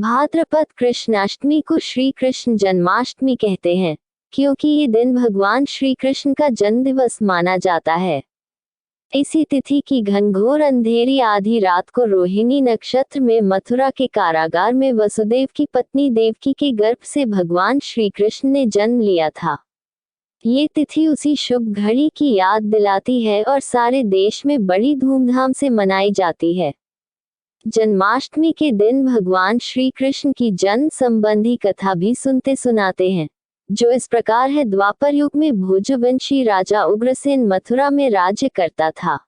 भाद्रपद कृष्णाष्टमी को श्री कृष्ण जन्माष्टमी कहते हैं, क्योंकि ये दिन भगवान श्री कृष्ण का जन्म दिवस माना जाता है। इसी तिथि की घनघोर अंधेरी आधी रात को रोहिणी नक्षत्र में मथुरा के कारागार में वसुदेव की पत्नी देवकी के गर्भ से भगवान श्री कृष्ण ने जन्म लिया था। ये तिथि उसी शुभ घड़ी की याद दिलाती है और सारे देश में बड़ी धूमधाम से मनाई जाती है। जन्माष्टमी के दिन भगवान श्री कृष्ण की जन्म संबंधी कथा भी सुनते सुनाते हैं, जो इस प्रकार है। द्वापर युग में भोजवंशी राजा उग्रसेन मथुरा में राज्य करता था।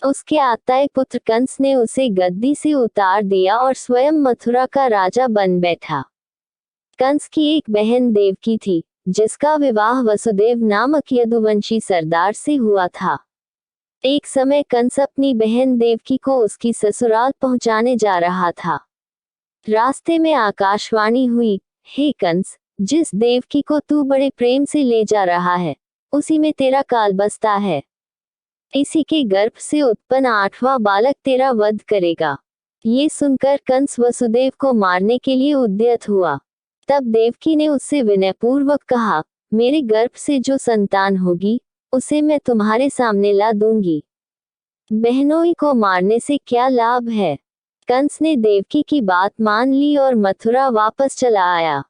उसके आताए पुत्र कंस ने उसे गद्दी से उतार दिया और स्वयं मथुरा का राजा बन बैठा। कंस की एक बहन देवकी थी, जिसका विवाह वसुदेव नामक यदुवंशी सरदार से हुआ था। एक समय कंस अपनी बहन देवकी को उसकी ससुराल पहुंचाने जा रहा था। रास्ते में आकाशवाणी हुई, हे कंस, जिस देवकी को तू बड़े प्रेम से ले जा रहा है, उसी में तेरा काल बसता है। इसी के गर्भ से उत्पन्न 8वां बालक तेरा वध करेगा। ये सुनकर कंस वसुदेव को मारने के लिए उद्यत हुआ। तब देवकी ने उससे विनयपूर्वक कहा, मेरे गर्भ से जो संतान होगी, उसे मैं तुम्हारे सामने ला दूंगी। बहनोई को मारने से क्या लाभ है। कंस ने देवकी की बात मान ली और मथुरा वापस चला आया।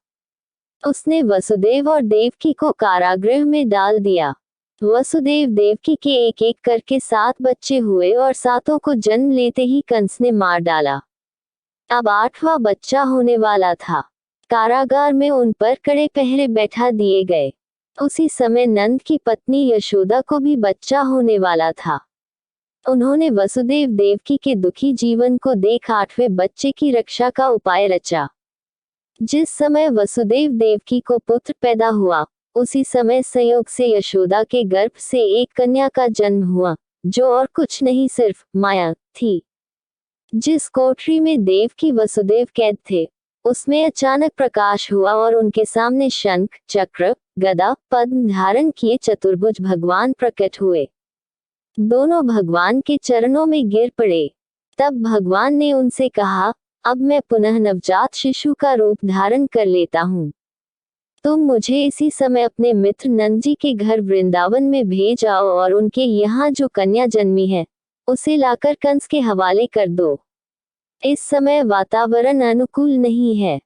उसने वसुदेव और देवकी को कारागृह में डाल दिया। वसुदेव देवकी के एक एक करके 7 बच्चे हुए और 7 को जन्म लेते ही कंस ने मार डाला। अब 8वां बच्चा होने वाला था। कारागार में उन पर कड़े पहरे बैठा दिए गए। उसी समय नंद की पत्नी यशोदा को भी बच्चा होने वाला था। उन्होंने वसुदेव देवकी के दुखी जीवन को देख 8वें बच्चे की रक्षा का उपाय रचा। जिस समय वसुदेव देवकी को पुत्र पैदा हुआ, उसी समय संयोग से यशोदा के गर्भ से एक कन्या का जन्म हुआ, जो और कुछ नहीं सिर्फ माया थी। जिस कोठरी में देवकी वसुदेव कैद थे, उसमें अचानक प्रकाश हुआ और उनके सामने शंख, चक्र, गदा, पद्म धारण किए चतुर्भुज भगवान प्रकट हुए। दोनों भगवान के चरणों में गिर पड़े। तब भगवान ने उनसे कहा, अब मैं पुनः नवजात शिशु का रूप धारण कर लेता हूँ। तुम मुझे इसी समय अपने मित्र नंद जी के घर वृंदावन में भेज आओ और उनके यहाँ जो कन्या जन्मी है, उसे लाकर कंस के हवाले कर दो। इस समय वातावरण अनुकूल नहीं है,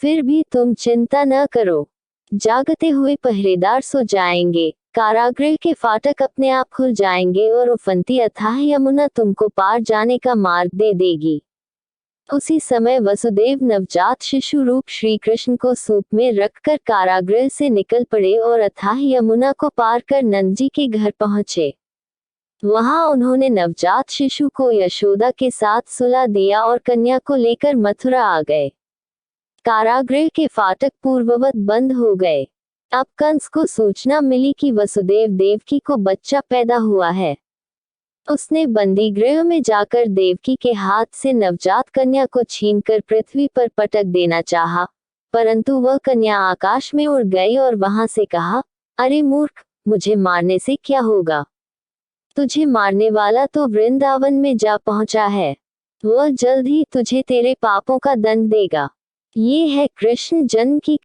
फिर भी तुम चिंता न करो। जागते हुए पहरेदार सो जाएंगे, कारागृह के फाटक अपने आप खुल जाएंगे और उफनती अथाह यमुना तुमको पार जाने का मार्ग दे देगी। उसी समय वसुदेव नवजात शिशु रूप श्री कृष्ण को सूप में रखकर कारागृह से निकल पड़े और अथाह यमुना को पार कर नंद जी के घर पहुंचे। वहां उन्होंने नवजात शिशु को यशोदा के साथ सुला दिया और कन्या को लेकर मथुरा आ गए। कारागृह के फाटक पूर्ववत बंद हो गए। अब कंस को सूचना मिली कि वसुदेव देवकी को बच्चा पैदा हुआ है। उसने बंदी गृह में जाकर देवकी के हाथ से नवजात कन्या को छीनकर पृथ्वी पर पटक देना चाहा, परंतु वह कन्या आकाश में उड़ गई और वहां से कहा, अरे मूर्ख, मुझे मारने से क्या होगा? तुझे मारने वाला तो वृंदावन में जा पहुंचा है। वह जल्द ही तुझे तेरे पापों का दंड देगा। ये है कृष्ण जन्म की